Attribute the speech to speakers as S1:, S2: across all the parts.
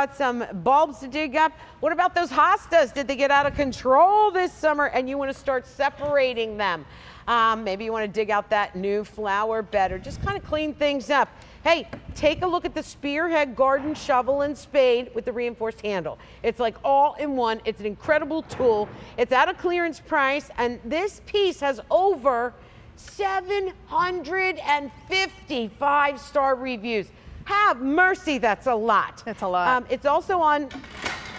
S1: got some bulbs to dig up. What about those hostas? Did they get out of control this summer and you want to start separating them? Maybe you want to dig out that new flower bed or just kind of clean things up. Hey, take a look at the Spearhead garden shovel and spade with the reinforced handle. It's like all in one. It's an incredible tool. It's at a clearance price, and this piece has over 750 five-star reviews. Have mercy, that's a lot.
S2: That's a lot.
S1: It's also on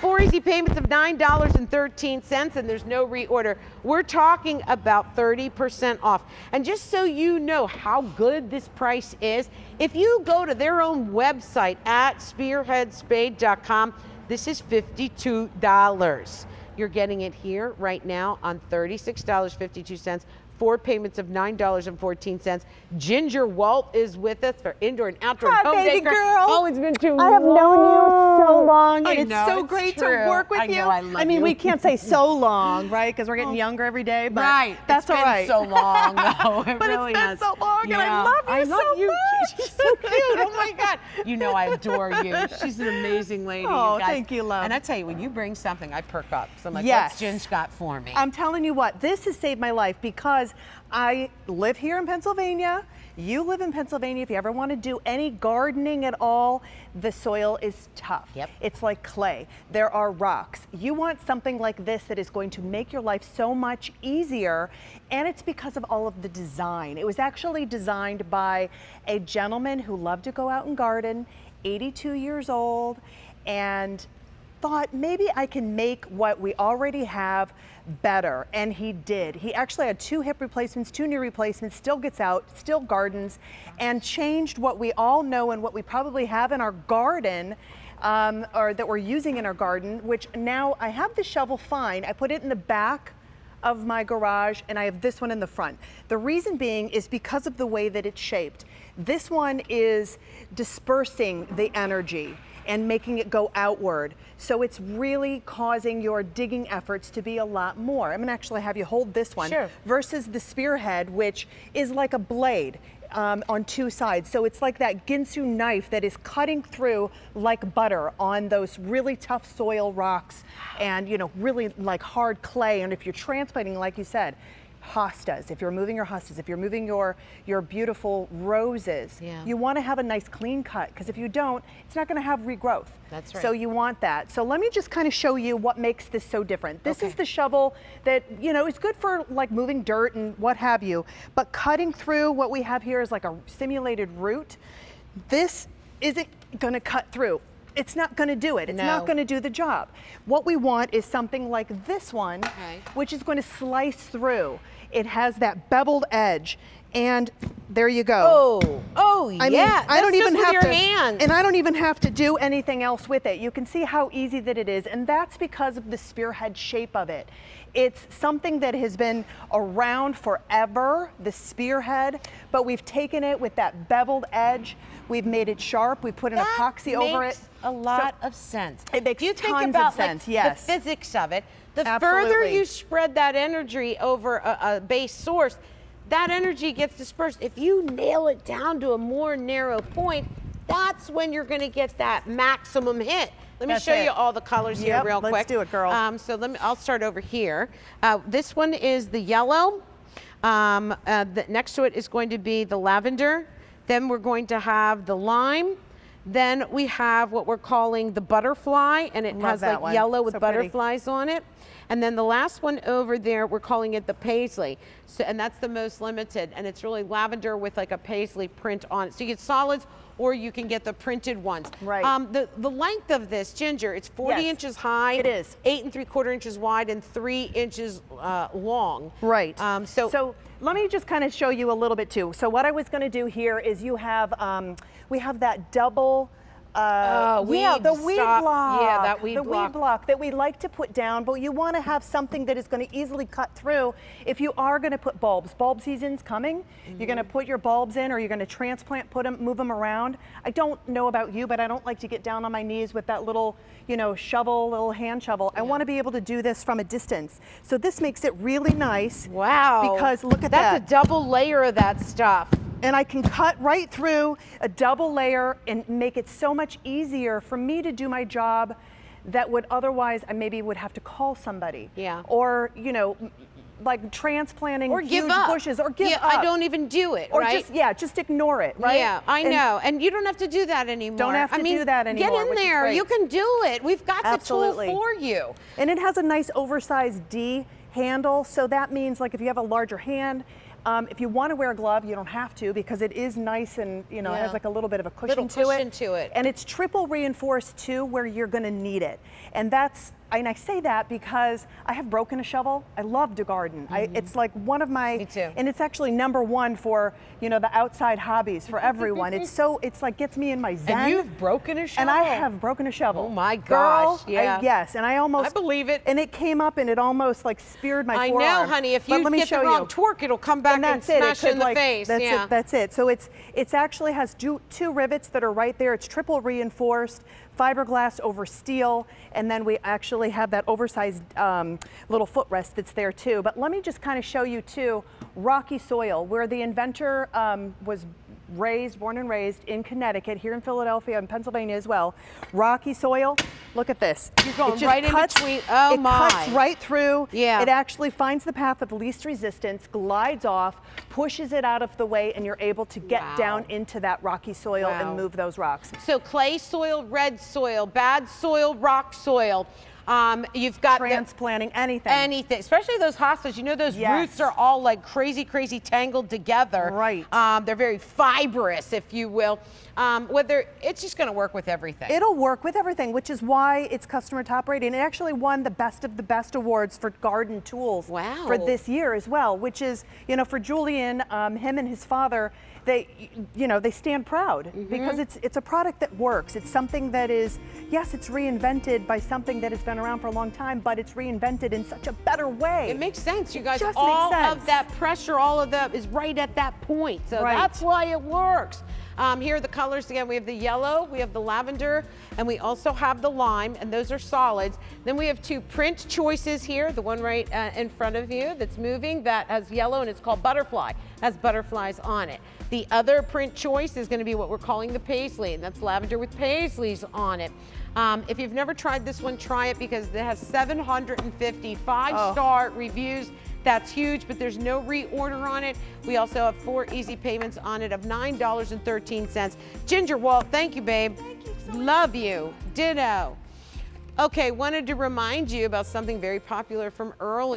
S1: 4 easy payments of $9.13, and there's no reorder. We're talking about 30% off. And just so you know how good this price is, if you go to their own website at spearheadspade.com, this is $52. You're getting it here right now on $36.52. 4 payments of $9.14. Ginger Walt is with us for indoor and outdoor home
S2: baby
S1: decor.
S2: girl.
S1: Oh, it's been too long.
S2: I have known you so long, and
S1: I
S2: it's
S1: know,
S2: so
S1: it's
S2: great
S1: true.
S2: to work with
S1: I
S2: you.
S1: know, I love
S2: mean,
S1: you.
S2: we can't say so long, right? Because we're getting younger every day, but
S1: Right.
S2: that's all right.
S1: It's been so long, though. It
S2: But
S1: really
S2: it's been
S1: has.
S2: so long, and I
S1: Yeah.
S2: love you
S1: I love
S2: so
S1: you.
S2: much.
S1: She's so cute. Oh my God. You know I adore you. She's an amazing lady.
S2: Oh,
S1: you guys.
S2: thank you, love.
S1: And I tell you, when you bring something, I perk up. So I'm like,
S2: Yes.
S1: what's Ginge got for me?
S2: I'm telling you what, this has saved my life because I live here in Pennsylvania. You live in Pennsylvania. If you ever want to do any gardening at all, the soil is tough.
S1: Yep.
S2: It's like clay. There are rocks. You want something like this that is going to make your life so much easier, and it's because of all of the design. It was actually designed by a gentleman who loved to go out and garden, 82 years old, and thought maybe I can make what we already have better, and he did. He actually had 2 hip replacements, 2 knee replacements, still gets out, still gardens, and changed what we all know and what we probably have in our garden, or that we're using in our garden, which now I have the shovel fine. I put it in the back of my garage, and I have this one in the front. The reason being is because of the way that it's shaped. This one is dispersing the energy and making it go outward. So it's really causing your digging efforts to be a lot more. I'm gonna actually have you hold this one versus the Spearhead, which is like a blade on 2 sides. So it's like that Ginsu knife that is cutting through like butter on those really tough soil rocks and really like hard clay. And if you're transplanting, like you said, hostas, if you're moving your hostas, if you're moving your beautiful roses, you want to have a nice clean cut, because if you don't, it's not going to have regrowth.
S1: That's right.
S2: So you want that. So let me just kind of show you what makes this so different. This is the shovel that, is good for like moving dirt and what have you, but cutting through what we have here is like a simulated root. This isn't going to cut through. It's not going to do it. It's not going to do the job. What we want is something like this one, which is going to slice through. It has that beveled edge, and there you go.
S1: I mean,
S2: I don't even have to,
S1: hands.
S2: and I don't even have to do anything else with it. You can see how easy that it is, and that's because of the Spearhead shape of it. It's something that has been around forever, the Spearhead, but we've taken it with that beveled edge. We've made it sharp. We've put an epoxy over it.
S1: Makes a lot of sense.
S2: It makes
S1: you think
S2: tons
S1: about
S2: of sense,
S1: like,
S2: yes.
S1: the physics of it, the further
S2: Absolutely.
S1: you spread that energy over a base source, that energy gets dispersed. If you nail it down to a more narrow point, that's when you're going to get that maximum hit. Let me show you all the colors here real quick.
S2: Let's do it, girl.
S1: So I'll start over here. This one is the yellow. Next to it is going to be the lavender. Then we're going to have the lime. Then we have what we're calling the butterfly, and it has like yellow with butterflies on it. And then the last one over there, we're calling it the paisley. So, and that's the most limited, and it's really lavender with like a paisley print on it. So you get solids, or you can get the printed ones.
S2: Right.
S1: The length of this, Ginger, it's 40 inches high.
S2: It is.
S1: 8 3/4 inches wide and 3 inches long.
S2: Right.
S1: So
S2: let me just kind of show you a little bit too. So what I was going to do here is you have, we have that double, the weed block.
S1: Yeah, that weed block.
S2: The weed block that we like to put down, but you want to have something that is going to easily cut through if you are going to put bulbs. Bulb season's coming. You're going to put your bulbs in, or you're going to transplant, move them around. I don't know about you, but I don't like to get down on my knees with that little, shovel, little hand shovel. I want to be able to do this from a distance. So this makes it really nice.
S1: Wow.
S2: Because look at that.
S1: That's a double layer of that stuff.
S2: And I can cut right through a double layer and make it so much easier for me to do my job that would otherwise I maybe would have to call somebody.
S1: Yeah.
S2: Or, you know, like transplanting
S1: Or
S2: huge
S1: give up.
S2: bushes or give
S1: yeah,
S2: up.
S1: I don't even do it,
S2: or
S1: right?
S2: just ignore it, right?
S1: Yeah, I
S2: And
S1: know. And you don't have to do that anymore.
S2: Don't have to do that anymore,
S1: Get in
S2: which is
S1: there.
S2: great.
S1: You can do it. We've got
S2: Absolutely.
S1: the tool for you.
S2: And it has a nice oversized D handle, so that means like if you have a larger hand, if you want to wear a glove, you don't have to because it is nice and it
S1: Yeah.
S2: has like a little bit of a cushion,
S1: Little cushion
S2: to it.
S1: to it.
S2: And it's triple reinforced too, where you're going to need it. And I say that because I have broken a shovel. I love to garden. It's like one of my,
S1: Me too.
S2: and it's actually #1 for the outside hobbies for everyone. It's like gets me in my zen.
S1: And you've broken a shovel?
S2: And I have broken a shovel.
S1: Oh my
S2: Girl,
S1: gosh, yeah.
S2: yes, and I almost.
S1: I believe it.
S2: And it came up and it almost like speared my
S1: I
S2: forearm.
S1: know, honey. If
S2: But
S1: you
S2: let me
S1: get the
S2: show
S1: wrong
S2: you.
S1: torque, it'll come back and
S2: that's it.
S1: smash
S2: It
S1: you
S2: could,
S1: in the
S2: like,
S1: face.
S2: That's
S1: yeah.
S2: it. That's it. So it's actually has two rivets that are right there. It's triple reinforced, fiberglass over steel, and then we actually have that oversized little footrest that's there too. But let me just kind of show you too, rocky soil, where the inventor was born and raised in Connecticut, here in Philadelphia and Pennsylvania as well. Rocky soil. Look at this.
S1: You're going
S2: It just
S1: right in
S2: cuts,
S1: between. Oh
S2: it
S1: my.
S2: cuts right through.
S1: Yeah.
S2: It actually finds the path of least resistance, glides off, pushes it out of the way, and you're able to get
S1: Wow.
S2: down into that rocky soil
S1: Wow.
S2: and move those rocks.
S1: So clay soil, red soil, bad soil, rock soil. You've got
S2: Transplanting anything.
S1: anything, especially those hostas. You know those
S2: Yes.
S1: roots are all like crazy tangled together.
S2: Right.
S1: They're very fibrous, if you will. Whether it's just going to work with everything.
S2: It'll work with everything, which is why it's customer top rated. It actually won the best of the best awards for garden tools
S1: Wow.
S2: for this year as well, which is, for Julian, him and his father, they stand proud because it's a product that works. It's something that is, yes, it's reinvented by something that has been around for a long time, but it's reinvented in such a better way.
S1: It makes sense, you guys.
S2: just
S1: All
S2: makes sense.
S1: of that pressure, all of that is right at that point. So
S2: Right.
S1: that's why it works. Here are the colors again. We have the yellow, we have the lavender, and we also have the lime, and those are solids. Then we have two print choices here. The one right in front of you that's moving, that has yellow, and it's called Butterfly. Has butterflies on it. The other print choice is going to be what we're calling the paisley, and that's lavender with paisleys on it. If you've never tried this one, try it because it has 750 five-star reviews. That's huge, but there's no reorder on it. We also have 4 easy payments on it of $9.13. Ginger Walt, thank you, babe.
S2: Thank you so much.
S1: Love you. Ditto. Okay, wanted to remind you about something very popular from earlier.